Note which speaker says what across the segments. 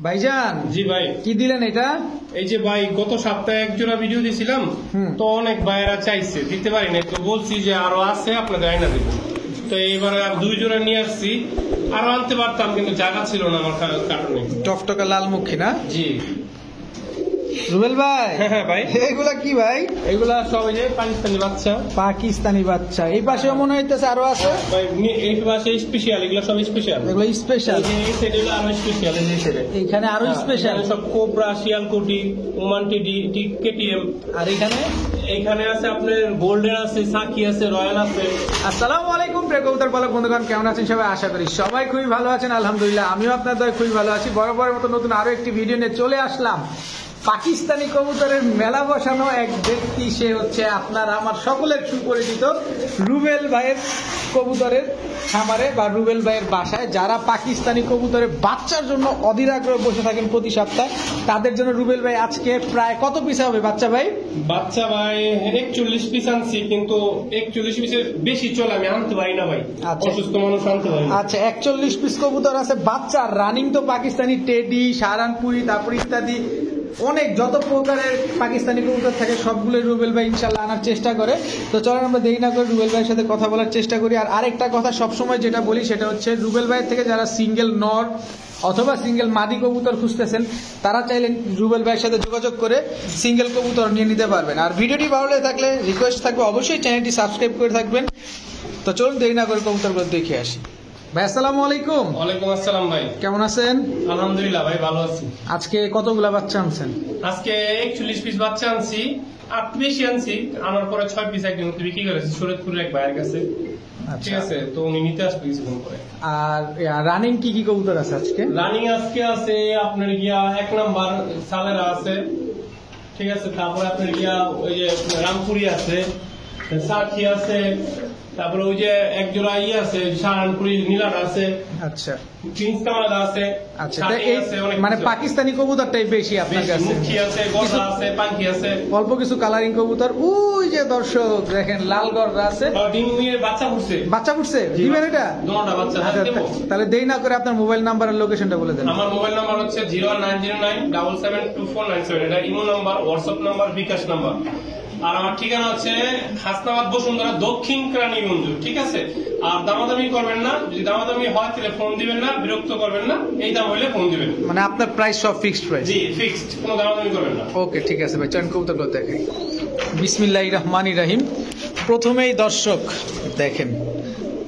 Speaker 1: ভাইজান
Speaker 2: জি ভাই
Speaker 1: কি দিলেন এটা?
Speaker 2: এই যে ভাই গত সপ্তাহে এক জোড়া ভিডিও দিয়েছিলাম তো অনেক ভাইয়েরা চাইছে দিতে পারি না, তো বলছি যে আরো আছে আপনাদের আইনা দেবো। তো এইবারে আর 2 জোড়া নিয়ে আসছি, আরো আনতে পারতাম কিন্তু জায়গা ছিল না আমার কারণে।
Speaker 1: টকটকা লালমুখী না?
Speaker 2: জি
Speaker 1: রুবেল ভাই।
Speaker 2: হ্যাঁ ভাই,
Speaker 1: এগুলা কি ভাই?
Speaker 2: এগুলা সব এই যে পাকিস্তানি বাচ্চা।
Speaker 1: পাকিস্তানি বাচ্চা। এই পাশেও মনে হইতেছে আরো আছে
Speaker 2: ভাই, এই পাশে স্পেশাল, এগুলা সব স্পেশাল।
Speaker 1: এগুলো স্পেশাল।
Speaker 2: এই সাইডে আরো স্পেশাল, এই সাইডে
Speaker 1: এইখানে আরো স্পেশাল
Speaker 2: সব কোবরা, শিয়ালকুটি, ওমান টিডি, কেটিএম।
Speaker 1: আর এখানে
Speaker 2: এখানে আছে আপনার গোল্ডেন আছে, সাকি আছে, রয়্যাল আছে।
Speaker 1: আসসালামু আলাইকুম প্রিয় কবুতর পালক বন্ধুগণ, কেমন আছেন সবাই? আশা করি সবাই খুবই ভালো আছেন। আলহামদুলিল্লাহ আমিও আপনার দয় খুবই ভালো আছি। বরাবরের মতো নতুন আরো একটি ভিডিও নিয়ে চলে আসলাম। পাকিস্তানি কবুতরের মেলা বসানো এক ব্যক্তি, সে হচ্ছে আপনার আমার সকলের সুপরিচিত রুবেল ভাইয়ের কবুতরের খামারে বা রুবেল ভাইয়ের বাসায়। যারা পাকিস্তানি কবুতরের বাচ্চার জন্য অধীর আগ্রহে বসে থাকেন প্রতি সপ্তাহে, তাদের জন্য রুবেল ভাই আজকে প্রায় কত পিস হবে বাচ্চা ভাই?
Speaker 2: বাচ্চা ভাই 41 পিস আনছি, কিন্তু 41 পিসের বেশি চলে, আমি আনতে পারি না ভাই।
Speaker 1: আচ্ছা,
Speaker 2: অসুস্থ মানুষ আনতে পারি না।
Speaker 1: আচ্ছা 41 পিস কবুতর আছে বাচ্চা রানিং। তো পাকিস্তানি টেডি, সাহারানপুরি, তারপর ইত্যাদি অনেক যত প্রকারের পাকিস্তানি কবুতর থাকে সবগুলো রুবেল ভাই ইনশাল্লাহ আনার চেষ্টা করে। তো চলেন আমরা দেরি না করে রুবেল ভাইয়ের সাথে কথা বলার চেষ্টা করি। আর আরেকটা কথা সবসময় যেটা বলি সেটা হচ্ছে, রুবেল ভাইয়ের থেকে যারা সিঙ্গেল নর অথবা সিঙ্গেল মাদি কবুতর খুঁজতেছেন, তারা চাইলেন রুবেল ভাইয়ের সাথে যোগাযোগ করে সিঙ্গেল কবুতর নিয়ে নিতে পারবেন। আর ভিডিওটি ভালো লেগে থাকলে রিকোয়েস্ট থাকবে অবশ্যই চ্যানেলটি সাবস্ক্রাইব করে থাকবেন। তো চলুন দেরি না করে কবুতরগুলো দেখে আসি। ভাই আসসালামু আলাইকুম।
Speaker 2: ওয়ালাইকুম আসসালাম ভাই,
Speaker 1: কেমন আছেন?
Speaker 2: আলহামদুলিল্লাহ ভাই, ভালো আছি।
Speaker 1: আজকে কতগুলা বাচ্চা আনছেন?
Speaker 2: আজকে 41 পিস বাচ্চা আনছি, 8 বেশি আনছি। আনার পরে 6 পিস একজন বিক্রি করেছি শরীয়তপুরের এক ভাইয়ের কাছে। ঠিক আছে, তো উনি নিতে আসবে কিছুক্ষণ পরে।
Speaker 1: আর রানিং কি কি কবুতর আছে আজকে?
Speaker 2: রানিং আজকে আছে আপনার গিয়া 1 নাম্বার সালেরা আছে, ঠিক আছে। তারপরে আপনার গিয়া ওই যে রামপুরি আছে, সাকি আছে, তারপরে ওই যে এক জোড়া আছে সাহারানপুরি নীলাটা আছে।
Speaker 1: আচ্ছা
Speaker 2: প্রিন্স কামালা আছে।
Speaker 1: আচ্ছা, মানে পাকিস্তানি কবুতরটাই বেশি আপনার কাছে?
Speaker 2: মুখী আছে, গলা আছে, পাখি আছে,
Speaker 1: অল্প কিছু কালারিং কবুতর। ওই যে দর্শক দেখেন লাল গড়রা আছে,
Speaker 2: ডিম নিয়ে বাচ্চা ফুটছে।
Speaker 1: বাচ্চা ফুটছে দিবেন এটা?
Speaker 2: দুটোটা বাচ্চা।
Speaker 1: আচ্ছা, তাহলে দেরি না করে আপনার মোবাইল নাম্বার আর লোকেশনটা বলে দেন।
Speaker 2: আমার মোবাইল নাম্বার হচ্ছে 01909772497। এটা ইমো নাম্বার, হোয়াটসঅ্যাপ নাম্বার, বিকাশ নাম্বার। আর আমার ঠিকানা হচ্ছে হাসনাবাদ বসুন্ধরা, দক্ষিণ কেরানীগঞ্জ। ঠিক আছে, আর দামাদামি করবেন না। যদি দামাদামি হয় তাহলে ফোন দিবেন না, বিরক্ত করবেন না। এই দাম হইলে ফোন দিবেন।
Speaker 1: মানে আপনার প্রাইস সব ফিক্সড প্রাইস?
Speaker 2: জি ফিক্সড, কোনো দামাদামি করবেন না।
Speaker 1: ওকে ঠিক আছে ভাই, চয়ন কবুতরগুলো দেখাই। বিসমিল্লাহির রহমানির রহিম। প্রথমেই দর্শক দেখেন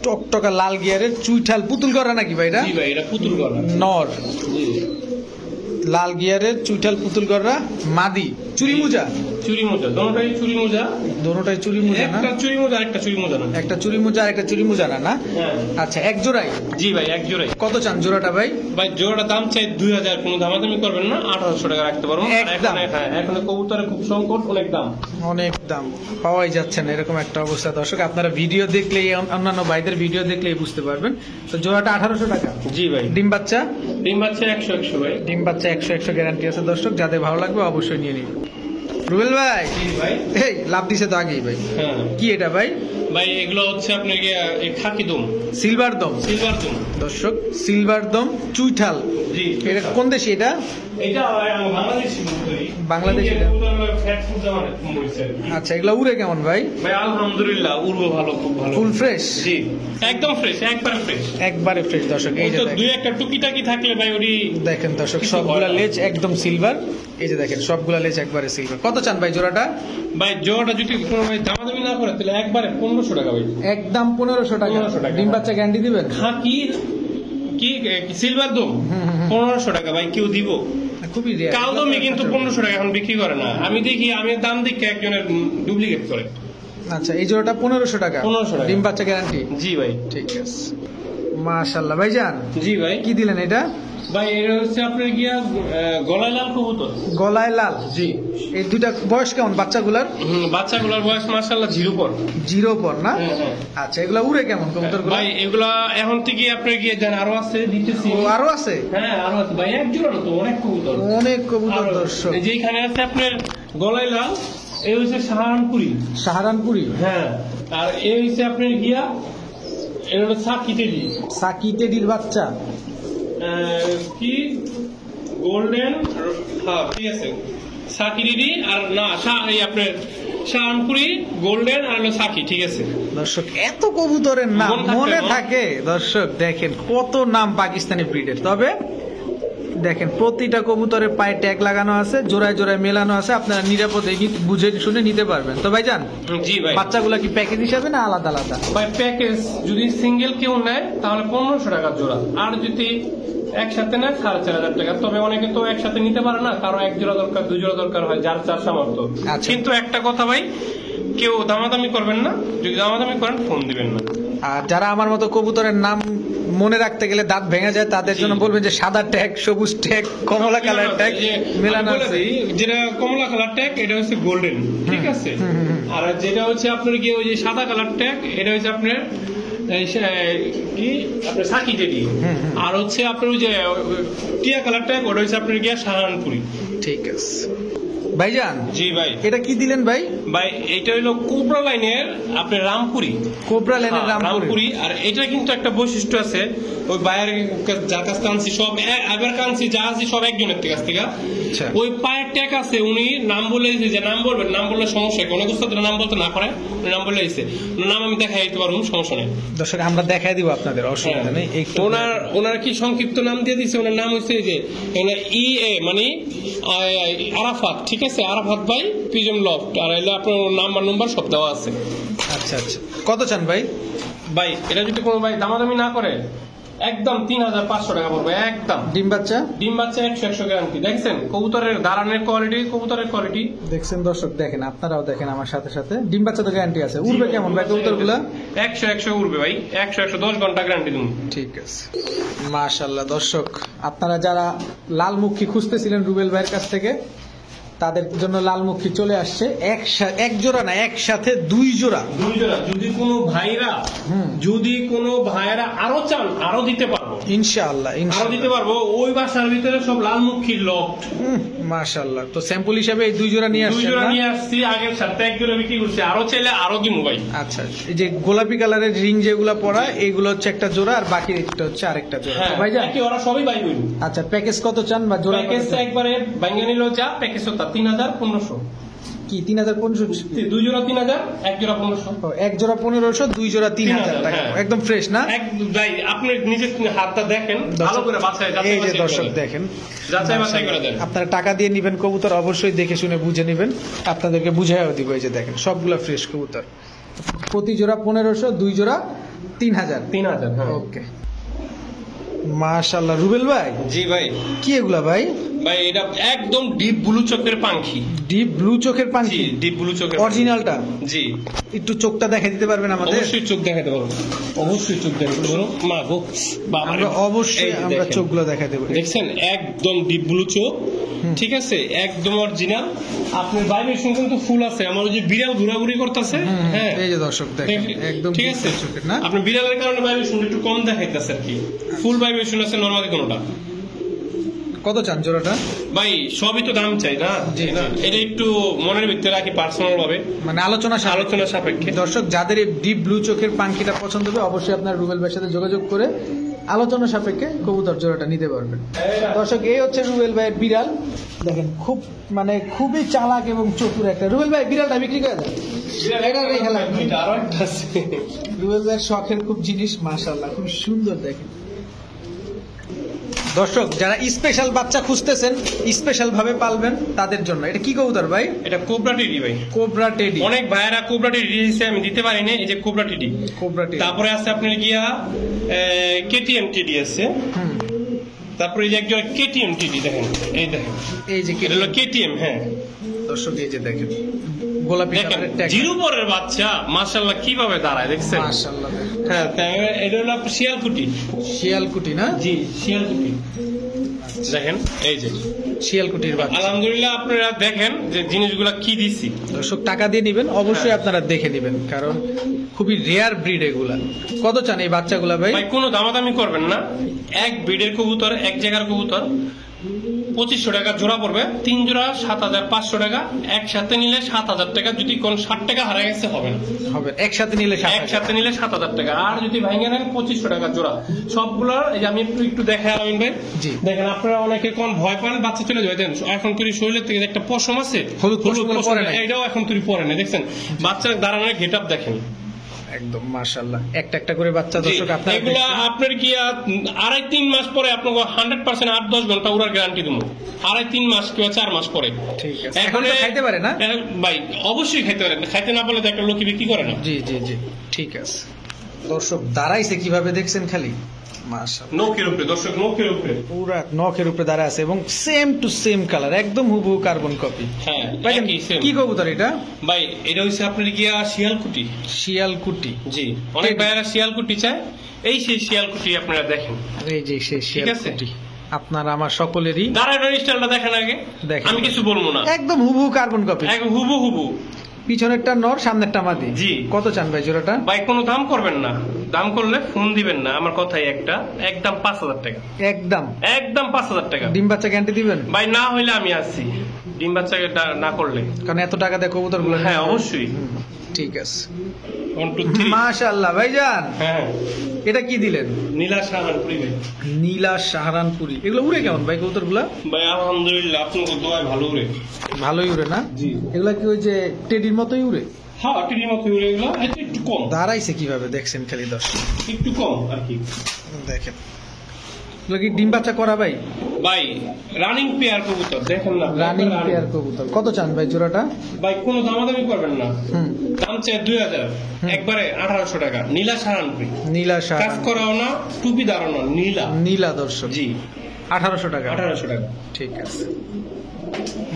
Speaker 1: টকটকা লাল গিয়ারের চুইঠাল পুতুল করা নাকি ভাই?
Speaker 2: জি ভাই, এটা পুতুল করা
Speaker 1: নর।
Speaker 2: জি,
Speaker 1: লাল গিয়ারের চুইঠাল পুতুল গড়রা মাদি। চুরি মোজা?
Speaker 2: চুরি মোজা, দুটোটাই চুরি মোজা।
Speaker 1: দুটোটাই চুরি মোজা না?
Speaker 2: একটা চুরি মোজা, একটা চুরি মোজা না।
Speaker 1: একটা চুরি মোজা আর একটা চুরি মোজা না? না
Speaker 2: হ্যাঁ।
Speaker 1: আচ্ছা, এক জোড়াই?
Speaker 2: জি ভাই, এক জোড়াই।
Speaker 1: কত চান জোড়াটা ভাই?
Speaker 2: ভাই জোড়াটা দাম চাই 2000, কোনো দামাদামি করবেন না। 1800 টাকা রাখতে পারবো।
Speaker 1: একদম।
Speaker 2: হ্যাঁ, এখন কবুতরের খুব সংকট, অনেক দাম।
Speaker 1: অনেক দাম, পাওয়াই যাচ্ছে না এরকম একটা অবস্থা। দর্শক আপনারা ভিডিও দেখলেই, অন্যান্য ভাইদের ভিডিও দেখলেই বুঝতে পারবেন। তো জোড়াটা 1800 টাকা।
Speaker 2: জি ভাই।
Speaker 1: ডিম বাচ্চা?
Speaker 2: ডিম বাচ্চা 100 ভাই।
Speaker 1: ডিম বাচ্চা 100 গ্যারান্টি আছে দর্শক, যাদের ভালো লাগবে অবশ্যই নিয়ে নিন। রুবেল ভাই,
Speaker 2: ভাই
Speaker 1: এই লাভ দিছে তো আগেই ভাই।
Speaker 2: হ্যাঁ।
Speaker 1: কি এটা ভাই?
Speaker 2: ভাই এগুলো হচ্ছে আপনার খাকি দম,
Speaker 1: সিলভার দম।
Speaker 2: সিলভার দম
Speaker 1: দর্শক সিলভার দম চুইঠাল।
Speaker 2: জি।
Speaker 1: এটা কোন দেশি এটা?
Speaker 2: এটা বাংলাদেশি।
Speaker 1: বাংলাদেশি। আচ্ছা, এগুলো উড়ে কেমন ভাই?
Speaker 2: ভাই আলহামদুলিল্লাহ উড়বো ভালো, খুব ভালো,
Speaker 1: ফুল ফ্রেশ?
Speaker 2: জি একদম ফ্রেশ, একবারে ফ্রেশ,
Speaker 1: একবারে ফ্রেশ দর্শক। এই যে
Speaker 2: দুই একটা টুকিটাকি থাকলে ভাই ওরি
Speaker 1: দেখেন দর্শক, সবগুলা লেজ একদম সিলভার। এই যে দেখেন সবগুলা লেজ একবারে সিলভার। কত চান ভাই জোড়াটা?
Speaker 2: ভাই জোড়াটা যদি কোনো ভাই দামাদামি না করে তাহলে একবারে 1500 টাকা ভাই।
Speaker 1: একদম 1500 টাকা।
Speaker 2: 1500 টাকা।
Speaker 1: ডিম বাচ্চা গ্যারান্টি দিবেন?
Speaker 2: খাকি কি সিলভার দম 1500 টাকা ভাই, কেউ দিব?
Speaker 1: খুবই রেয়ার।
Speaker 2: কালদমি কিন্তু 1500 টাকা এখন বিক্রি করে না। আমি দেখি, আমি দাম দেখি একজনের ডুপ্লিকেট করে।
Speaker 1: আচ্ছা, এই জোড়াটা 1500 টাকা।
Speaker 2: 1500 টাকা।
Speaker 1: ডিম বাচ্চা গ্যারান্টি?
Speaker 2: জি ভাই।
Speaker 1: ঠিক আছে, মাশাআল্লাহ ভাইজান।
Speaker 2: জি ভাই।
Speaker 1: কি দিলেন এটা?
Speaker 2: ভাই এটা হচ্ছে আপনার গলায় লাল কবুতর।
Speaker 1: গলায় লাল?
Speaker 2: জি।
Speaker 1: এই দুইটা বয়স কেমন বাচ্চাগুলার?
Speaker 2: বাচ্চাগুলোর বয়স মাশাআল্লাহ 0 পর।
Speaker 1: 0 পর না?
Speaker 2: হ্যাঁ।
Speaker 1: আচ্ছা, এগুলা উড়ে কেমন কবুতরগুলো?
Speaker 2: ভাই এগুলা এখন থেকে আপনার জান আরো আছে, দিতেছি।
Speaker 1: আরো আছে?
Speaker 2: হ্যাঁ আরো আছে ভাই, এক জোড়া না তো, অনেক কবুতর।
Speaker 1: অনেক কবুতর দর্শক।
Speaker 2: যেখানে আছে আপনার গলায় লাল, এই হচ্ছে সাহারানপুরি।
Speaker 1: সাহারানপুরি?
Speaker 2: হ্যাঁ। আর এই হচ্ছে আপনার এটা হলো সাকি টেডি।
Speaker 1: সাকি টেডির বাচ্চা?
Speaker 2: কি গোল্ডেন, হ্যাঁ ঠিক আছে, সাকি ডিডি আর না এই আপনার শাহানপুরি, গোল্ডেন আর হলো সাকি, ঠিক আছে।
Speaker 1: দর্শক এত কবুতরের নাম
Speaker 2: মনে থাকবে
Speaker 1: মনে
Speaker 2: না?
Speaker 1: থাকে দর্শক, দেখেন কত নাম পাকিস্তানি ব্রিডের। তবে দেখেন প্রতিটা কবুতরের পায়ে ট্যাগ লাগানো আছে, জোড়ায় জোড়ায় মেলানো আছে, আপনারা নিরাপদে বুঝে শুনে নিতে পারবেন। তো ভাইজান
Speaker 2: জি ভাই,
Speaker 1: বাচ্চাগুলা কি প্যাকেজ হিসাবে না আলাদা আলাদা?
Speaker 2: ভাই প্যাকেজ যদি সিঙ্গেল কেউ নেয় তাহলে 1500 টাকা জোড়া, আর যদি একসাথে নেয় 4500 টাকা। তবে অনেকে তো একসাথে নিতে পারে না, কারো এক জোড়া দরকার, দুই জোড়া দরকার হয়, যার যার সামর্থ্য।
Speaker 1: আচ্ছা।
Speaker 2: কিন্তু একটা কথা ভাই, কেউ দামাদামি করবেন না, যদি দামাদামি করেন ফোন দিবেন না।
Speaker 1: আর যারা আমার মতো কবুতরের নাম মনে রাখতে গেলে দাঁত ভেঙে যায়, তাদের জন্য বলবেন যে সাদা ট্যাগ, সবুজ ট্যাগ, কমলা কালার ট্যাগ মেলানো
Speaker 2: আমি বলে
Speaker 1: আছে।
Speaker 2: দিই, যেটা কমলা কালার ট্যাগ এটা হচ্ছে গোল্ডেন, ঠিক আছে। আর যেটা হচ্ছে আপনার কি ওই যে সাদা কালার ট্যাগ এটা হচ্ছে আপনার কি আপনার সাকি টেডি, আর হচ্ছে আপনার ওই যে টিয়া কালার ট্যাগ ওটা হচ্ছে আপনার গিয়া শাহানপুরি।
Speaker 1: ঠিক আছে ভাইজান,
Speaker 2: জি ভাই।
Speaker 1: এটা কি দিলেন ভাই?
Speaker 2: ভাই এটা হলো কোবরা লাইনের আপনার রামপুরি,
Speaker 1: কোবরা লাইনের
Speaker 2: হ্যাঁ,
Speaker 1: রামপুরি।
Speaker 2: রামপুরি। আর এটা কিন্তু একটা বৈশিষ্ট্য আছে, ওই বাইরের যার কাছ থেকে আনছি সব আবার কানছি যা আনছি সব একজনের কাছ থেকে।
Speaker 1: আচ্ছা।
Speaker 2: ওই পায়ের ট্যাগ আছে, উনি নাম বলে দিয়েছে যে নাম বলবেন, নাম বললে সমস্যা কি, অনেক উস্তাদরা নাম বলতে না পারে, উনি নাম বলে দিয়েছে, নাম আমি দেখাই দিতে পারবো, সমস্যা নেই।
Speaker 1: দর্শক আমরা দেখাই দিব আপনাদের, অসুবিধা নেই। একটু
Speaker 2: ওনার কি সংক্ষিপ্ত নাম দিয়ে দিচ্ছে, ওনার নাম হচ্ছে যে EA মানে আরাফাত, ঠিক আছে, আরাফাত ভাই পিজম লফট, আর এলে আপনার নাম্বার সব দেওয়া আছে।
Speaker 1: আচ্ছা আচ্ছা, কত চান ভাই?
Speaker 2: ভাই এটা যদি কোনো ভাই দামাদামি না করে একদম 3500 টাকা পড়বে একদম।
Speaker 1: ডিম বাচ্চা?
Speaker 2: ডিম বাচ্চা 100 গ্যারান্টি। দেখছেন কবুতরের দাঁড়ানোর কোয়ালিটি, কবুতরের কোয়ালিটি
Speaker 1: দেখছেন দর্শক, দেখেন আপনারাও দেখেন আমার সাথে সাথে। ডিম বাচ্চা তো গ্যারান্টি আছে। উড়বে কেমন ভাই কবুতরগুলা?
Speaker 2: 100 উড়বে ভাই, 110 ঘন্টা গ্যারান্টি তুমি।
Speaker 1: ঠিক আছে, মাশাআল্লাহ। দর্শক আপনারা যারা লালমুখী খুঁজতেছিলেন রুবেল ভাইয়ের কাছ থেকে, তাদের জন্য লালমুখী চলে আসছে। এক জোড়া না, একসাথে দুই জোড়া।
Speaker 2: যদি কোনো ভাইরা আরো চান আরো দিতে পারবো,
Speaker 1: ইনশাআল্লাহ
Speaker 2: আরো
Speaker 1: ইনশাআল্লাহ
Speaker 2: দিতে পারবো। ওই বাসার ভিতরে সব লালমুখীর লট,
Speaker 1: মাশাআল্লাহ। তো স্যাম্পল হিসাবে এই দুই জোড়া নিয়ে
Speaker 2: দুই
Speaker 1: আসছেন
Speaker 2: জোড়া
Speaker 1: না?
Speaker 2: নিয়ে আসছি, আগের সাথে এক জোড়া বিক্রি করছি, আরো চাইলে আরো দিমু ভাই।
Speaker 1: আচ্ছা, এই যে গোলাপি কালারের রিং যেগুলো পরা, এইগুলো হচ্ছে একটা জোড়া, আর বাকি একটা হচ্ছে আরেকটা জোড়া।
Speaker 2: হ্যাঁ
Speaker 1: তো ভাইজান
Speaker 2: কি ওরা সবই ভাই বলি।
Speaker 1: আচ্ছা, প্যাকেজ কত চান বা জোড়া কত
Speaker 2: প্যাকেজ
Speaker 1: চান?
Speaker 2: একবারে ভাঙ্গা নিল যা প্যাকেজ হতো 3500।
Speaker 1: কি 3500?
Speaker 2: দুই জোড়া 3000, এক জোড়া 1500।
Speaker 1: এক জোড়া 1500, দুই জোড়া 3000 টাকা।
Speaker 2: হ্যাঁ।
Speaker 1: একদম ফ্রেশ না?
Speaker 2: ভাই আপনি নিজে হাতটা দেখেন ভালো করে, বাছাই যাচাই
Speaker 1: এই যে
Speaker 2: বাছাই
Speaker 1: দর্শক
Speaker 2: করেন।
Speaker 1: দেখেন,
Speaker 2: যাচাই বাছাই করে দেন।
Speaker 1: আপনারা টাকা দিয়ে নিবেন কবুতর, অবশ্যই দেখে শুনে বুঝে নিবেন। আপনাদেরকে বুঝাইও দিব। এই যে দেখেন সবগুলা ফ্রেশ কবুতর, প্রতি জোড়া 1500, দুই জোড়া 3000।
Speaker 2: 3000, হ্যাঁ।
Speaker 1: ওকে, মাশাআল্লাহ। রুবেল ভাই,
Speaker 2: জি ভাই।
Speaker 1: কি এগুলা ভাই?
Speaker 2: ভাই এটা একদম ডিপ ব্লু চোখের পাখি।
Speaker 1: ডিপ ব্লু চোখের পাখি?
Speaker 2: ডিপ ব্লু চোখের
Speaker 1: অরিজিনালটা?
Speaker 2: জি।
Speaker 1: একটু চোখটা দেখাই দিতে পারবেন আমাদের?
Speaker 2: অবশ্যই চোখ দেখাতে পারবো, অবশ্যই চোখ দেখাতে পারবো। মা গো বাবা,
Speaker 1: আমরা অবশ্যই আমরা চোখগুলো দেখাই দেবো।
Speaker 2: দেখছেন একদম ডিপ ব্লু চোখ, ঠিক আছে, একদম অরিজিনাল। আপনার ভাইব্রেশন কিন্তু ফুল আছে। আমার ওই যে বিড়াল ঘোরাঘুরি করতেছে, হ্যাঁ
Speaker 1: এই যে দর্শক দেখেন একদম
Speaker 2: ঠিক আছে।
Speaker 1: চোখের না?
Speaker 2: আপনার বিড়ালের কারণে ভাইব্রেশন একটু কম দেখাইতেছে আর কি, ফুল ভাইব্রেশন আছে নরমালি কোনটা।
Speaker 1: কত চান জোড়াটা?
Speaker 2: ভাই সবই তো দাম চাই না,
Speaker 1: জি,
Speaker 2: না
Speaker 1: জি।
Speaker 2: এটা একটু মনের ভিতরে রাখি পার্সোনাল ভাবে,
Speaker 1: মানে আলোচনা
Speaker 2: সাপেক্ষে।
Speaker 1: দর্শক যাদের এই ডিপ ব্লু চোখের পাখিটা পছন্দ হবে, অবশ্যই আপনার রুবেল ভাইয়ের সাথে যোগাযোগ করে আলোচনা সাপেক্ষে কবুতর জোড়াটা নিতে পারবেন। দর্শক এই হচ্ছে রুবেল ভাইয়ের বিড়াল। দেখেন খুব মানে খুবই চালাক এবং চতুর একটা। রুবেল ভাই বিড়ালটা বিক্রি করে দেন। এটা রেখে লাগবে।
Speaker 2: আরো একটা আছে।
Speaker 1: রুবেল ভাইয়ের শখের খুব জিনিস, মাশাআল্লাহ খুব সুন্দর। দেখেন দর্শক যারা স্পেশাল বাচ্চা খুঁজতেছেন, স্পেশাল ভাবে পালবেন, তাদের জন্য এটা কি কবুতর ভাই?
Speaker 2: এটা কোবরা টেডি ভাই।
Speaker 1: Cobra teddy.
Speaker 2: অনেক ভাইয়েরা কোবরা টেডি দিয়েছে, আমি দিতে পারিনি। এই যে কোবরা টেডি।
Speaker 1: Cobra teddy.
Speaker 2: তারপরে আছে আপনার গিয়া কেটিএম টেডি আছে। তারপরে এই যে একজন কেটিএম টেডি দেখেন, এই দেখেন
Speaker 1: এই যে
Speaker 2: এটা হলো কেটিএম। হ্যাঁ
Speaker 1: দর্শক এই যে দেখেন গোলাপি
Speaker 2: দেখেন
Speaker 1: কালারের ট্যাগ।
Speaker 2: জিরো পরের বাচ্চা মাশাআল্লাহ কিভাবে দাঁড়ায় দেখছেন?
Speaker 1: মাশাআল্লাহ।
Speaker 2: হ্যাঁ এটা হলো আপনার শিয়ালকুটি।
Speaker 1: শিয়ালকুটি না?
Speaker 2: জি শিয়ালকুটি। দেখেন এই যে
Speaker 1: শিয়ালকুটির বাচ্চা।
Speaker 2: আলহামদুলিল্লাহ আপনারা দেখেন যে জিনিসগুলা কি দিছি।
Speaker 1: দর্শক টাকা দিয়ে নিবেন, অবশ্যই আপনারা দেখে নিবেন, কারণ খুবই রেয়ার ব্রিড এগুলা। কত চান এই বাচ্চাগুলা ভাই?
Speaker 2: ভাই কোনো দামাদামি করবেন না, এক ব্রিডের কবুতর, এক জায়গার কবুতর, 2500 টাকা জোড়া পড়বে, 3 জোড়া 7500 টাকা, একসাথে নিলে 7000 টাকা, যদি কোন 60 টাকা হারা গেছে হবে না,
Speaker 1: হবে একসাথে নিলে 7,000
Speaker 2: একসাথে নিলে 7000 টাকা। আর যদি ভাঙে নেন 2500 টাকা জোড়া সবগুলো। এই যে আমি একটু দেখাই আমিন ভাই,
Speaker 1: জি।
Speaker 2: দেখেন আপনারা অনেকে কোন ভয় পান বাচ্চা চলে যায়, দেন এখন তুই শরীরের থেকে একটা পশম আছে,
Speaker 1: হলুদ পশমগুলো পরে নাই।
Speaker 2: এটাও এখন তুই পরে না, দেখছেন বাচ্চার দাঁড়ানোর গেটআপ দেখেন
Speaker 1: একদম মাশাআল্লাহ, একটা একটা করে বাচ্চা দর্শক আপনারা
Speaker 2: এগুলা
Speaker 1: দেখছেন।
Speaker 2: আপনার কি 2.5-3 মাস পরে আপনাকে 100% 8-10 ঘন্টা উড়ার গ্যারান্টি দেবো, 2.5-3 মাস কিংবা 4 মাস পরে।
Speaker 1: ঠিক আছে, এখন তো খাইতে পারে না
Speaker 2: ভাই? অবশ্যই খাইতে পারে, খাইতে না পারলে তো একটা লোকে বিক্রি করে না।
Speaker 1: জি জি জি, ঠিক আছে। দর্শক দাঁড়াইছে কিভাবে দেখছেন খালি, মাশাআল্লাহ,
Speaker 2: নখের উপরে দর্শক, নখের উপরে
Speaker 1: পুরা নখের উপরে দাঁড়ায় আছে এবং সেম টু সেম কালার, একদম হুবহু কার্বন কপি।
Speaker 2: হ্যাঁ
Speaker 1: ভাইজান,
Speaker 2: একই same।
Speaker 1: কি কবুতর এটা?
Speaker 2: ভাই এটা হচ্ছে আপনার গিয়া শিয়ালকুটি।
Speaker 1: শিয়ালকুটি,
Speaker 2: জি, অনেক ভাইয়ারা শিয়ালকুটি চায়, এই সেই শিয়ালকুটি আপনারা দেখেন।
Speaker 1: এই যে সে
Speaker 2: ঠিক আছে।
Speaker 1: শিয়ালকুটি আপনার আমার সকলেরই
Speaker 2: দাঁড়ানোর স্টাইলটা দেখেন আগে,
Speaker 1: দেখেন।
Speaker 2: আমি কিছু বলবো না,
Speaker 1: একদম হুবহু কার্বন কপি,
Speaker 2: একদম হুবু হুবু।
Speaker 1: পিছনেরটা নর সামনেরটা মাদি।
Speaker 2: জি।
Speaker 1: কত চান ভাই জোড়াটা?
Speaker 2: ভাই কোনো দাম করবেন না, দাম করলে ফোন দিবেন না, আমার কথাই একটা, একদম 5000 টাকা,
Speaker 1: একদম
Speaker 2: একদম 5000 টাকা।
Speaker 1: ডিম বাচ্চা গ্যারান্টি দিবেন?
Speaker 2: ভাই না হইলে আমি আসছি, ডিম বাচ্চা না করলে।
Speaker 1: কারণ এত টাকা দিয়ে কবুতর গুলো।
Speaker 2: হ্যাঁ অবশ্যই।
Speaker 1: ঠিক আছে,
Speaker 2: 1 2 3।
Speaker 1: মাশাআল্লাহ ভাইজান,
Speaker 2: হ্যাঁ
Speaker 1: এটা কি দিলেন?
Speaker 2: নীলা সাহারপুরি ভাই।
Speaker 1: নীলা সাহারানপুরি, এগুলো উড়ে কেমন ভাই কবুতর গুলা?
Speaker 2: ভাই আলহামদুলিল্লাহ আপনার দোয়ায় ভালো উড়ে।
Speaker 1: ভালোই উড়ে না?
Speaker 2: জি।
Speaker 1: এগুলা কি ওই যে টেডির মতোই উড়ে?
Speaker 2: হ্যাঁ টিনির মতো উড়ে, এগুলো একটু কম,
Speaker 1: দাঁড়াইছে কিভাবে দেখছেন খালি দর্শক,
Speaker 2: একটু কম আর কি।
Speaker 1: দেখেন এগুলো কি ডিম বাচ্চা করা ভাই?
Speaker 2: ভাই রানিং পেয়ার কবুতর দেখেন না,
Speaker 1: রানিং পেয়ার কবুতর। কত চান ভাই জোড়াটা?
Speaker 2: ভাই কোনো দামাদামি করবেন না,
Speaker 1: হুম,
Speaker 2: দাম চাই 2000, একবারে 1800 টাকা। নীলা সাহারপুরি,
Speaker 1: নীলা
Speaker 2: কাজ
Speaker 1: সাহারান,
Speaker 2: করাও না, টুপি দাঁড়ানো, নীলা।
Speaker 1: নীলা দর্শক,
Speaker 2: জি
Speaker 1: 1800 টাকা।
Speaker 2: 1800 টাকা।
Speaker 1: ঠিক আছে,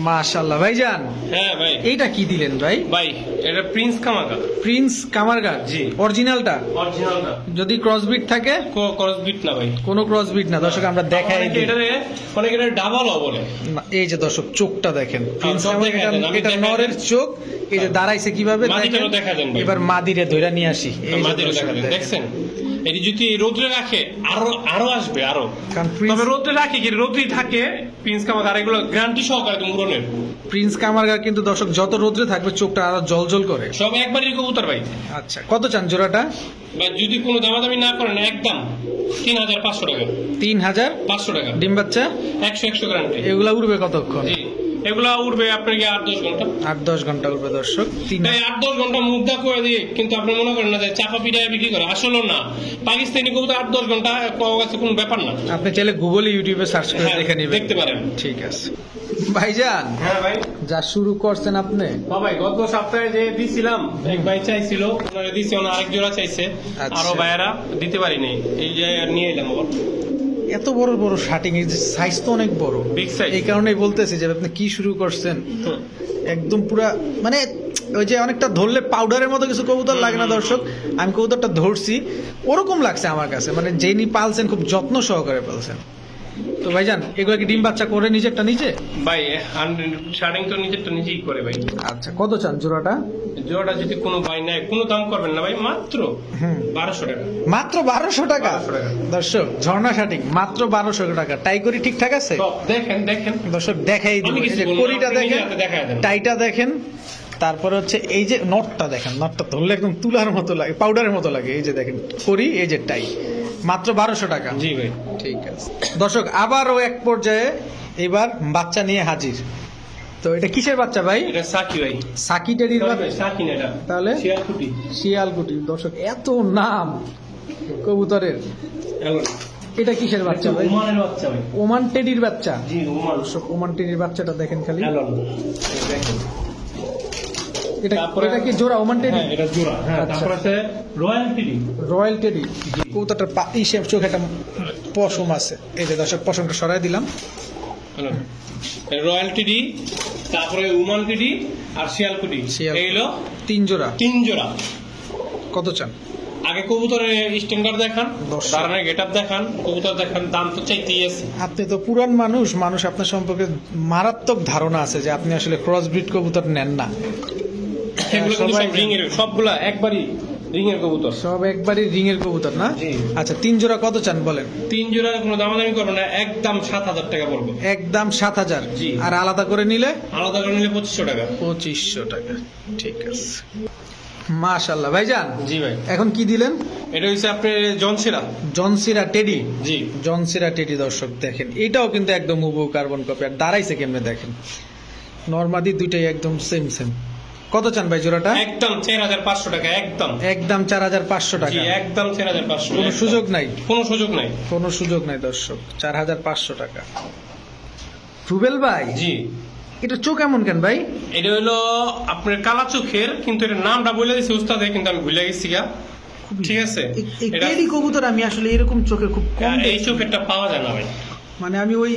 Speaker 1: মাশাআল্লাহ ভাইজান।
Speaker 2: হ্যাঁ ভাই।
Speaker 1: এইটা কি দিলেন ভাই?
Speaker 2: ভাই এটা প্রিন্স কামাকা।
Speaker 1: প্রিন্স কামারগার,
Speaker 2: জি।
Speaker 1: অরিজিনালটা?
Speaker 2: অরিজিনাল না,
Speaker 1: যদি ক্রসবিট থাকে?
Speaker 2: ক্রস বিট না ভাই,
Speaker 1: কোনো ক্রসবিট না দর্শক, আমরা দেখাই
Speaker 2: অনেকে
Speaker 1: দিই।
Speaker 2: এটারে অনেকে এটা ডাবলও বলে।
Speaker 1: না, এই যে দর্শক চোখটা দেখেন, প্রিন্স
Speaker 2: সব
Speaker 1: কামারগার,
Speaker 2: দেখাই দেন, আমি
Speaker 1: এটা
Speaker 2: দেখাই
Speaker 1: নরের
Speaker 2: দেন।
Speaker 1: চোখ। এই যে দাঁড়াইছে কিভাবে
Speaker 2: মাদিটারও
Speaker 1: দেখেন।
Speaker 2: দেখাই দেন ভাই।
Speaker 1: এবার মাদিরে ধইরা নিয়ে আসি, এই যে
Speaker 2: মাদিরে
Speaker 1: দর্শক
Speaker 2: দেখা দেন,
Speaker 1: দেখেন।
Speaker 2: দেখছেন এটি যদি রোদ্রে রাখে আরো আসবে আরো।
Speaker 1: কারণ প্রিন্স-
Speaker 2: তবে রোদ্রে রাখে কি রোদ্রেই থাকে প্রিন্স কামাকা, আর এগুলো গ্যারান্টি সহকারে তুমি উড়নের।
Speaker 1: প্রিন্স কামারগার কিন্তু দর্শক যত রোদ্রে থাকবে চোখটা আরো জলজল করে।
Speaker 2: সব একবারই কবুতর ভাই।
Speaker 1: আচ্ছা, কত চান জোড়াটা?
Speaker 2: ভাই যদি কোনো দামাদামি না করেন একদম 3500 টাকা,
Speaker 1: 3500
Speaker 2: টাকা।
Speaker 1: ডিম বাচ্চা
Speaker 2: 100 গ্যারান্টি।
Speaker 1: এগুলা উড়বে কতক্ষণ?
Speaker 2: জি এগুলা উড়বে আপনার কি 8-10 ঘন্টা।
Speaker 1: 8-10 ঘন্টা উড়বে দর্শক।
Speaker 2: তাই 8-10 ঘন্টা মুদ্রা করে দিয়ে কিন্তু আপনি মনে করেন না যে চাপা পিঠায় বিক্রি করে, আসলে না। পাকিস্তানি কবুতর 8-10 ঘন্টা কাছে কোনো ব্যাপার না।
Speaker 1: আপনি চাইলে গুগলে ইউটিউবে সার্চ করে
Speaker 2: হ্যাঁ,
Speaker 1: দেখে নেবেন,
Speaker 2: দেখতে পারেন।
Speaker 1: ঠিক আছে ভাইজান।
Speaker 2: হ্যাঁ ভাই।
Speaker 1: যা শুরু করছেন আপনি।
Speaker 2: ভাই গত সপ্তাহে যে দিছিলাম, এক ভাই চাইছিল, ওনারে দিছি, ওনার আরেক জোড়া চাইছে,
Speaker 1: আচ্ছা।
Speaker 2: আরো ভাইয়ারা দিতে পারিনি, এই যে নিয়ে এলাম আবার।
Speaker 1: এত বড় বড় শার্টিং, এর সাইজ তো অনেক বড়,
Speaker 2: Big size।
Speaker 1: এই কারণেই বলতেছি যে আপনি কি শুরু করছেন। একদম পুরা মানে ওই যে অনেকটা ধরলে পাউডারের মতো কিছু কবুতর লাগে না দর্শক, আমি কবুতরটা ধরছি ওরকম লাগছে আমার কাছে, মানে যিনি পালছেন খুব যত্ন সহকারে পালছেন। তো ভাইজান এগুলো কি ডিম বাচ্চা করে নিজেরটা নিজে?
Speaker 2: ভাই শার্টিং তো নিজেরটা নিজেই করে ভাই।
Speaker 1: আচ্ছা, কত চান জোড়াটা?
Speaker 2: জোড়াটা যদি কোনো ভাই নেয় কোনো দাম করবেন না ভাই, মাত্র 1200 টাকা।
Speaker 1: মাত্র 1200 টাকা
Speaker 2: 1200 টাকা।
Speaker 1: দর্শক, ঝর্ণা শার্টিং মাত্র 1200 টাকা। টাই করি ঠিকঠাক আছে
Speaker 2: সব দেখেন দেখেন,
Speaker 1: দর্শক, দেখাই দিই।
Speaker 2: আমি কিছু
Speaker 1: এই যে
Speaker 2: বলবো না,
Speaker 1: কড়িটা
Speaker 2: আপনি নিজে
Speaker 1: দেখেন,
Speaker 2: হাতে দেখায় দেন।
Speaker 1: টাইটা দেখেন, তারপরে হচ্ছে এই যে নটটা দেখেন, নটটা ধরলে একদম তুলার মতো লাগে, পাউডারের মতো লাগে। এই যে দেখেন করি, এই যে টাই, মাত্র 1200 টাকা।
Speaker 2: জি ভাই।
Speaker 1: ঠিক আছে দর্শক, আবারও এক পর্যায়ে এবার বাচ্চা নিয়ে হাজির। তো এটা কিসের বাচ্চা ভাই?
Speaker 2: এটা সাকি ভাই।
Speaker 1: সাকি টেডির বাচ্চা?
Speaker 2: সাকি না এটা,
Speaker 1: তাহলে
Speaker 2: শিয়ালকুটি।
Speaker 1: শিয়ালকুটি। দর্শক এত নাম কবুতরের, এটা কিসের বাচ্চা ভাই?
Speaker 2: ওমানের বাচ্চা ভাই।
Speaker 1: ওমান টেডির বাচ্চা।
Speaker 2: জি ওমান।
Speaker 1: দর্শক ওমান টেডির বাচ্চাটা দেখেন খালি,
Speaker 2: এলন। দেখেন
Speaker 1: এটা
Speaker 2: তারপরে-
Speaker 1: এটা কি জোড়া ওমান টেডি?
Speaker 2: হ্যাঁ এটা জোড়া। হ্যাঁ
Speaker 1: আচ্ছা।
Speaker 2: তারপর আছে রয়্যাল টিডি।
Speaker 1: Royal teddy. কবুতরটার ইসের চোখে একটা পশম আছে, এই যে দর্শক পশমটা সরাই দিলাম।
Speaker 2: রয়্যাল টিডি, তারপরে উমান টিডি আর শিয়ালকুটি,
Speaker 1: শিয়াল-
Speaker 2: এইগুলো
Speaker 1: 3 জোড়া।
Speaker 2: 3 জোড়া।
Speaker 1: কত চান?
Speaker 2: আগে কবুতরের স্ট্যান্ডার্ড দেখান,
Speaker 1: দর্শক।
Speaker 2: দাঁড়ানোর গেটআপ দেখান, কবুতর দেখান, দাম তো চাইতেই আছে।
Speaker 1: আপনি তো পুরান মানুষ, মানুষ আপনার সম্পর্কে মারাত্মক ধারণা আছে যে আপনি আসলে ক্রস ব্রিড কবুতর নেন না।
Speaker 2: এগুলো কিন্তু
Speaker 1: সবাই
Speaker 2: সব রিং এর, সবগুলা একবারই রিং এর কবুতর।
Speaker 1: সব একবারই রিং এর কবুতর না?
Speaker 2: জি।
Speaker 1: আচ্ছা 3 জোড়া কত চান বলেন?
Speaker 2: 3 জোড়া কোনো দামাদামি করবো না, একদম 7,000 টাকা পড়বে।
Speaker 1: একদম 7,000।
Speaker 2: জি।
Speaker 1: আর আলাদা করে নিলে?
Speaker 2: আলাদা করে নিলে 2500 টাকা।
Speaker 1: 2500 টাকা, ঠিক আছে। মাশাআল্লাহ ভাইজান।
Speaker 2: জি ভাই।
Speaker 1: এখন কি দিলেন?
Speaker 2: এটা হচ্ছে আপনার জনসেরা।
Speaker 1: জনসিরা টেডি।
Speaker 2: জি।
Speaker 1: জনসিরা টেডি দর্শক দেখেন, এটাও কিন্তু একদম হুবহু কার্বন কপি। আর দাঁড়াইছে কেমনে দেখেন, নরমাদি দুইটাই একদম সেম সেম। কত চান ভাই জোড়াটা?
Speaker 2: একদম 4500 টাকা, একদম।
Speaker 1: একদম 4500 টাকা।
Speaker 2: জি, একদম 4500।
Speaker 1: কোনো সুযোগ নাই?
Speaker 2: কোনো সুযোগ নাই।
Speaker 1: কোনো সুযোগ নাই দর্শক, 4500 টাকা। রুবেল ভাই।
Speaker 2: জি।
Speaker 1: এটা চোখ এমন কেন ভাই?
Speaker 2: এটা হলো আপনার কালা চোখের, কিন্তু এটার নামটা বলে দিছি উস্তাদে, কিন্তু আমি ভুলে গেছি গা। ঠিক আছে।
Speaker 1: এই
Speaker 2: এটা
Speaker 1: টেডি কবুতর আমি আসলে এরকম চোখের খুব কম
Speaker 2: এই চোখেরটা পাওয়া যায় না ভাই।
Speaker 1: মানে আমি ওই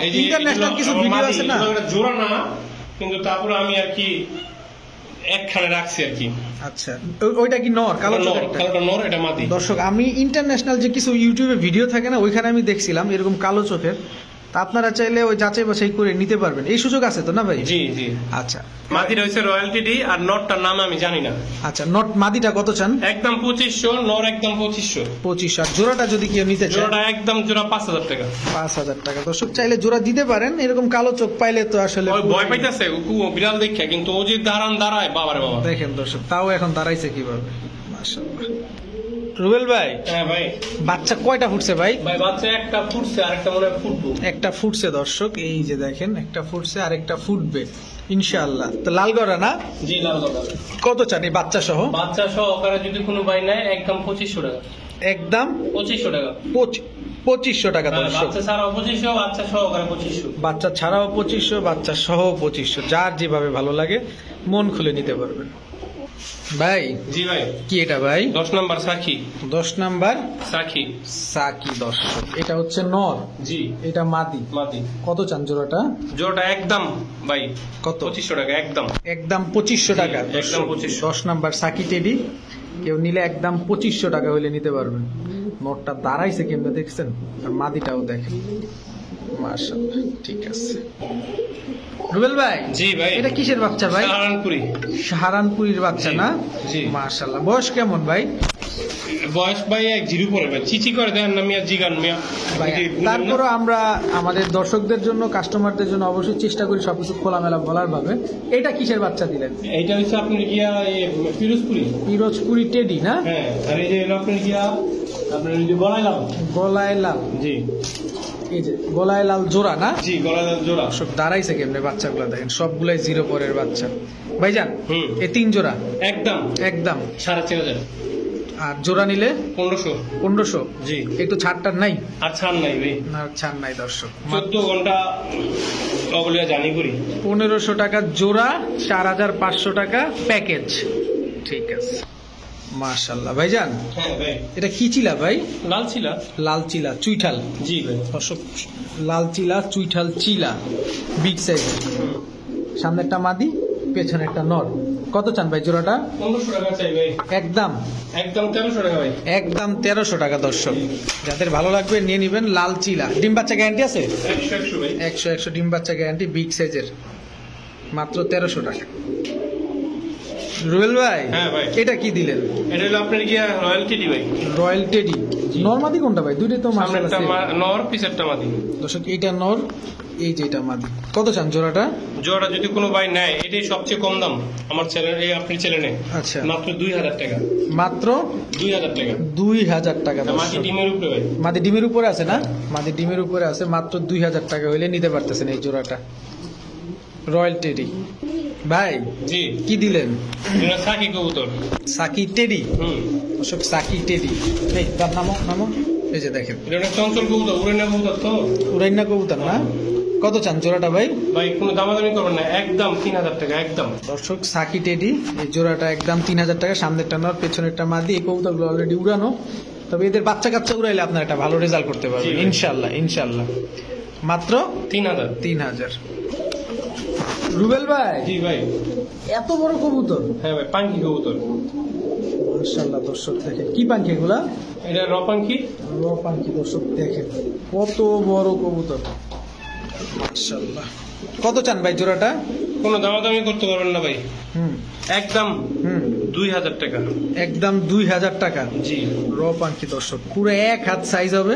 Speaker 2: এই যে
Speaker 1: ইন্টারন্যাশনাল কিছু
Speaker 2: আমার
Speaker 1: ভিডিও
Speaker 2: মাদি,
Speaker 1: আছে না,
Speaker 2: এগুলো একটা জোড়া না, কিন্তু তারপরে আমি আর কি একখানে রাখছি আর কি।
Speaker 1: আচ্ছা ওইটা কি নর কালো চোখেরটা?
Speaker 2: কালোটা নর, এটা মাদি।
Speaker 1: দর্শক আমি ইন্টারন্যাশনাল যে কিছু ইউটিউবে ভিডিও থাকে না, ওইখানে আমি দেখছিলাম এরকম কালো চোখের। তা আপনারা চাইলে ওই যাচাই বাছাই করে নিতে পারবেন, এই সুযোগ আছে তো না ভাই?
Speaker 2: জি জি।
Speaker 1: আচ্ছা
Speaker 2: মাদিটা হচ্ছে রয়্যালটি ডি, আর নটটার নাম আমি জানি না।
Speaker 1: আচ্ছা নট মাদিটা কত চান?
Speaker 2: একদম 2500, নর একদম 2500।
Speaker 1: 2500। আর জোড়াটা যদি কেউ নিতে চায়?
Speaker 2: জোড়াটা একদম জোড়া 5000 টাকা।
Speaker 1: 5000 টাকা। দর্শক চাইলে জোড়া দিতে পারেন, এরকম কালো চোখ পাইলে তো আসলে
Speaker 2: ওই ভয় পাইতেছে বিড়াল দেখে, কিন্তু ও যে দাঁড়ায় বাবারে বাবা।
Speaker 1: দেখেন দর্শক, তাও এখন দাঁড়াইছে কিভাবে, মাশাআল্লাহ। রুবেল ভাই।
Speaker 2: হ্যাঁ ভাই।
Speaker 1: বাচ্চা কয়টা ফুটছে ভাই?
Speaker 2: ভাই বাচ্চা একটা ফুটছে, আর একটা মনে হয় ফুটবো।
Speaker 1: একটা ফুটছে দর্শক, এই যে দেখেন একটা ফুটছে আর একটা ফুটবে ইনশাআল্লাহ। তো লালগড়া না?
Speaker 2: জি, লাল কথা।
Speaker 1: কত চান এই বাচ্চা সহ?
Speaker 2: বাচ্চা সহ ওখানে যদি কোনো ভাই নেয়, একদম 2500 টাকা।
Speaker 1: একদম
Speaker 2: 2500 টাকা।
Speaker 1: 2500 টাকা
Speaker 2: হ্যাঁ,
Speaker 1: দর্শক।
Speaker 2: বাচ্চা ছাড়াও 2500, বাচ্চা সহ ওখানে 2500।
Speaker 1: বাচ্চা ছাড়াও 2500, বাচ্চা সহ 2500, যার যেভাবে ভালো লাগে মন খুলে নিতে পারবেন। ভাই।
Speaker 2: জি ভাই।
Speaker 1: কি এটা ভাই?
Speaker 2: 10 নাম্বার সাকি।
Speaker 1: 10 নাম্বার
Speaker 2: সাকি।
Speaker 1: সাকি দর্শক, এটা হচ্ছে নর,
Speaker 2: জি।
Speaker 1: এটা মাদি।
Speaker 2: মাদি।
Speaker 1: কত চান জোড়াটা?
Speaker 2: জোড়াটা একদম ভাই
Speaker 1: কত?
Speaker 2: 2500 টাকা, একদম।
Speaker 1: একদম 2500 টাকা।
Speaker 2: জি, একদম 2500।
Speaker 1: 10 নাম্বার সাকি টেডি কেউ নিলে একদম 2500 টাকা হইলে নিতে পারবেন। নটটা দাঁড়াইছে কেমনে দেখছেন, আর মাদিটাও দেখেন, মাশাআল্লাহ। ঠিক আছে রুবেল ভাই।
Speaker 2: জি ভাই।
Speaker 1: এটা কিসের বাচ্চা ভাই?
Speaker 2: সাহারানপুরি।
Speaker 1: সাহারানপুরির বাচ্চা
Speaker 2: জি,
Speaker 1: না?
Speaker 2: জি।
Speaker 1: মাশাআল্লাহ। বয়স কেমন ভাই?
Speaker 2: বয়স ভাই 1-0 পরে ভাই, চিচি করে দেন না মিয়া, জিগান মিয়া।
Speaker 1: ভাই, তারপরও আমরা আমাদের দর্শকদের জন্য, কাস্টমারদের জন্য অবশ্যই চেষ্টা করি সবকিছু খোলামেলা বলার ভাবে। এটা কিসের বাচ্চা দিলেন?
Speaker 2: এইটা হচ্ছে আপনার গিয়া পিরোজপুরি।
Speaker 1: পিরোজপুরি টেডি না?
Speaker 2: হ্যাঁ, আর এই যে হলো আপনার গিয়া আপনার এই যে গলায় লাল।
Speaker 1: গলায় লাল।
Speaker 2: জি
Speaker 1: এই যে গলায় লাল জোড়া না?
Speaker 2: জি, গলায় লাল জোড়া।
Speaker 1: সব দাঁড়াইছে কেমনে বাচ্চাগুলো দেখেন, সবগুলাই 0 পরের বাচ্চা ভাইজান।
Speaker 2: হুম।
Speaker 1: এই 3 জোড়া
Speaker 2: একদম
Speaker 1: একদম
Speaker 2: 4500।
Speaker 1: আর জোড়া নিলে
Speaker 2: 1500।
Speaker 1: 1500।
Speaker 2: জি।
Speaker 1: একটু ছাড়টার নাই?
Speaker 2: আর ছাড় নাই ভাই,
Speaker 1: না ছাড় নাই দর্শক।
Speaker 2: 14 ঘন্টা অবলিয়া জানি করি।
Speaker 1: 1500 টাকা জোড়া, 4500 টাকা প্যাকেজ। ঠিক আছে মাশাআল্লাহ ভাইজান।
Speaker 2: হ্যাঁ ভাই।
Speaker 1: এটা কি চিলা ভাই?
Speaker 2: লাল ছিলা।
Speaker 1: লাল চিলা চুইঠাল।
Speaker 2: জি ভাই।
Speaker 1: দর্শক লাল চিলা চুইঠাল চিলা, বিগ সাইজ। সামনেরটা মাদি, পেছনে একটা নর। কত চান ভাই জোড়াটা?
Speaker 2: 1500 টাকা চাই ভাই।
Speaker 1: একদম
Speaker 2: একদম 1300 টাকা ভাই।
Speaker 1: একদম 1300 টাকা দর্শক, যাদের ভালো লাগবে নিয়ে নিবেন। লাল চিলা, ডিম বাচ্চা গ্যারান্টি আছে?
Speaker 2: 100 ভাই।
Speaker 1: 100 ডিম বাচ্চা গ্যারান্টি, বিগ সাইজের, মাত্র 1300 টাকা। রুবেল ভাই।
Speaker 2: হ্যাঁ ভাই।
Speaker 1: এটা কি দিলেন?
Speaker 2: এটা হলো আপনার গিয়া রয়্যালটি ডি ভাই।
Speaker 1: Royal teddy. নরমাদি কোনটা ভাই? দুইটাই তো মাশাআল্লাহ
Speaker 2: সামনেরটা
Speaker 1: same।
Speaker 2: নর, পিছেরটা মাদি।
Speaker 1: দর্শক এইটা নর, এই যে এটা মাদি। কত চান জোড়াটা?
Speaker 2: জোড়া যদি কোনো ভাই নেয়, এটাই সবচেয়ে কম দাম আমার চ্যানেল, এই আপনি চ্যানেলে।
Speaker 1: আচ্ছা।
Speaker 2: মাত্র 2000 টাকা।
Speaker 1: মাত্র
Speaker 2: 2000 টাকা।
Speaker 1: 2000 টাকা
Speaker 2: মাটি
Speaker 1: দর্শক।
Speaker 2: ডিমের উপরে ভাই।
Speaker 1: মাদি ডিমের উপরে আছে না? মাদি ডিমের উপরে আছে, মাত্র 2000 টাকা হইলে নিতে পারতেছেন এই জোড়াটা রয়্যাল টেডি। ভাই
Speaker 2: জি।
Speaker 1: কি দিলেন?
Speaker 2: এটা সাকি কবুতর।
Speaker 1: সাকি টেডি।
Speaker 2: হুম।
Speaker 1: অশোক সাকি টেডি। এই তার নামো নামো, এই যে দেখেন
Speaker 2: এটা অনেক চঞ্চল কবুতর, উড়ে না কবুতর তো।
Speaker 1: উড়াইনা কবুতর না? কত চান জোড়াটা ভাই?
Speaker 2: ভাই কোনো দামাদামি করবেন না, একদম 3000 টাকা, একদম।
Speaker 1: দর্শক সাকি টেডি, এই জোড়াটা একদম 3000 টাকা। সামনেরটা নর, পেছনেরটা মাদি। এই কবুতরগুলো অলরেডি উড়ানো, তবে এদের বাচ্চা কাচ্চা উড়াইলে আপনার একটা ভালো রেজাল্ট করতে পারবেন
Speaker 2: জি।
Speaker 1: ইনশাল্লাহ ইনশাল্লাহ। মাত্র
Speaker 2: 3000।
Speaker 1: 3000। রুবেল ভাই।
Speaker 2: জি ভাই।
Speaker 1: এত বড় কবুতর?
Speaker 2: হ্যাঁ ভাই, পাঙ্কি কবুতর।
Speaker 1: মাশাআল্লাহ দর্শক দেখেন, কি পাখি এগুলা?
Speaker 2: এটা র পাঙ্কি।
Speaker 1: র পাখি দর্শক দেখেন, কত বড় কবুতর, মাশাআল্লাহ। কত চান ভাই জোড়াটা?
Speaker 2: কোনো দামাদামি করতে পারবেন না ভাই,
Speaker 1: হুম
Speaker 2: একদম
Speaker 1: হুম
Speaker 2: 2000 টাকা।
Speaker 1: একদম 2000 টাকা।
Speaker 2: জি
Speaker 1: র পাঙ্কি দর্শক, পুরো এক হাত সাইজ হবে।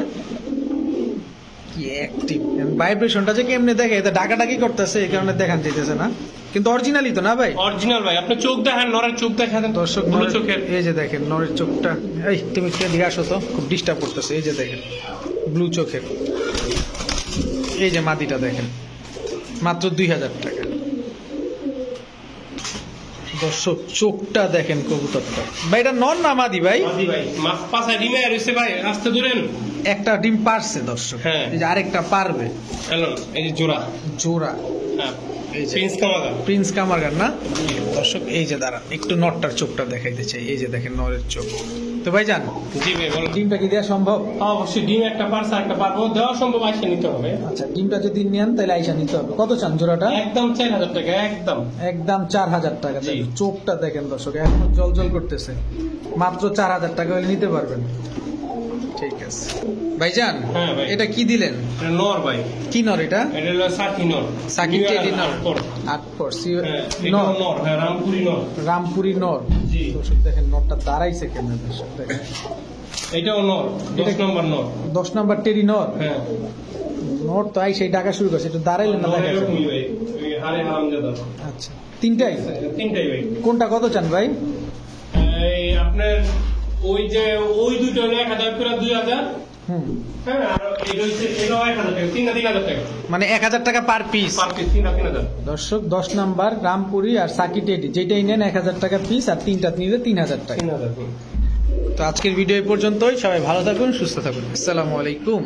Speaker 1: কি অ্যাক্টিভ ভাইব্রেশনটা যে কেমনে দেখে, এটা ডাকাডাকি করতেছে এই কারণে দেখান যাইতেছে না, কিন্তু অরিজিনালি তো না ভাই?
Speaker 2: অরিজিনাল ভাই, আপনি চোখ দেখেন, নরের চোখ দেখেন
Speaker 1: দর্শক
Speaker 2: ভালো
Speaker 1: নরের-
Speaker 2: চোখের।
Speaker 1: এই যে দেখেন নরের চোখটা, এই তুমি কে দিয়ে আসো তো, খুব ডিস্টার্ব করতেছে। এই যে দেখেন ব্লু চোখের, এই যে মাদিটা দেখেন, মাত্র 2000 টাকা। দর্শক চোখটা দেখেন কবুতরটা ভাই, এটা নর না মাদি ভাই?
Speaker 2: মাদি ভাই, মাছ পাছায় ডিমে রয়েছে ভাই, আসতে ধরেন।
Speaker 1: একটা ডিম পারছে দর্শক,
Speaker 2: হ্যাঁ।
Speaker 1: এই যে আরেকটা পারবে।
Speaker 2: এলন, এই যে জোড়া,
Speaker 1: জোড়া
Speaker 2: হ্যাঁ,
Speaker 1: এই যে
Speaker 2: প্রিন্স কামাগা।
Speaker 1: প্রিন্স কামারগান না দর্শক? এই যে দাঁড়া একটু নরটার চোখটা দেখাইতে চাই, এই যে দেখেন নরের চোখ। তো ভাই জান,
Speaker 2: জি ভাই বলো।
Speaker 1: ডিমটা কি দেওয়া সম্ভব?
Speaker 2: অবশ্যই ডিম একটা পারছে, একটা পারবো, দেওয়া সম্ভব, আসে নিতে হবে।
Speaker 1: আচ্ছা, ডিমটা যদি নেন তাহলে আইসা নিতে হবে। কত চান জোড়াটা?
Speaker 2: একদম 4000 টাকা, একদম।
Speaker 1: একদম 4000 টাকা।
Speaker 2: জি।
Speaker 1: চোখটা দেখেন দর্শক, এখনো জল জল করতেছে। মাত্র 4000 টাকা হলে নিতে পারবেন। ঠিক আছে ভাইজান,
Speaker 2: হ্যাঁ ভাই।
Speaker 1: এটা কি দিলেন?
Speaker 2: এটা নর ভাই,
Speaker 1: কি নর এটা?
Speaker 2: এটা হলো সাকি নর,
Speaker 1: সাকি
Speaker 2: নিউ
Speaker 1: টেডি
Speaker 2: ইয়ার
Speaker 1: নর,
Speaker 2: পর।
Speaker 1: 8
Speaker 2: হ্যাঁ,
Speaker 1: নর,
Speaker 2: এটাও নর, হ্যাঁ, রামপুরি নর।
Speaker 1: রামপুরি নর।
Speaker 2: জি।
Speaker 1: দর্শক দেখেন নরটা দাঁড়াইছে কেমন দর্শক দেখেন।
Speaker 2: এটাও নর, 10 নম্বর নর।
Speaker 1: 10 নাম্বার টেডি নর।
Speaker 2: হ্যাঁ,
Speaker 1: নর তো আই সেই টাকা শুরু করছে, একটু দাঁড়াইলেন না
Speaker 2: নর
Speaker 1: দেখা যায়।
Speaker 2: এরকমই ভাই, ওই হারে হারামজাদা।
Speaker 1: আচ্ছা, তিনটাই?
Speaker 2: তিনটাই ভাই।
Speaker 1: কোনটা কত চান ভাই?
Speaker 2: এই আপনার ওই যে ওই দুটো হলো 1000 করে 2000।
Speaker 1: হুম,
Speaker 2: হ্যাঁ, আর এটা হচ্ছে এটাও 1000 টাকা, 3000 টাকা
Speaker 1: মানে 1000 টাকা পার পিস।
Speaker 2: Per piece, 3000।
Speaker 1: দর্শক 10 নাম্বার রামপুরি আর সাকি টেডি যেটাই নেন 1000 টাকা পিস, আর তিনটা নিলে 3000 টাকা।
Speaker 2: 3000।
Speaker 1: তো আজকের ভিডিও এই পর্যন্তই। সবাই ভালো থাকুন, সুস্থ থাকুন। আসসালামু আলাইকুম।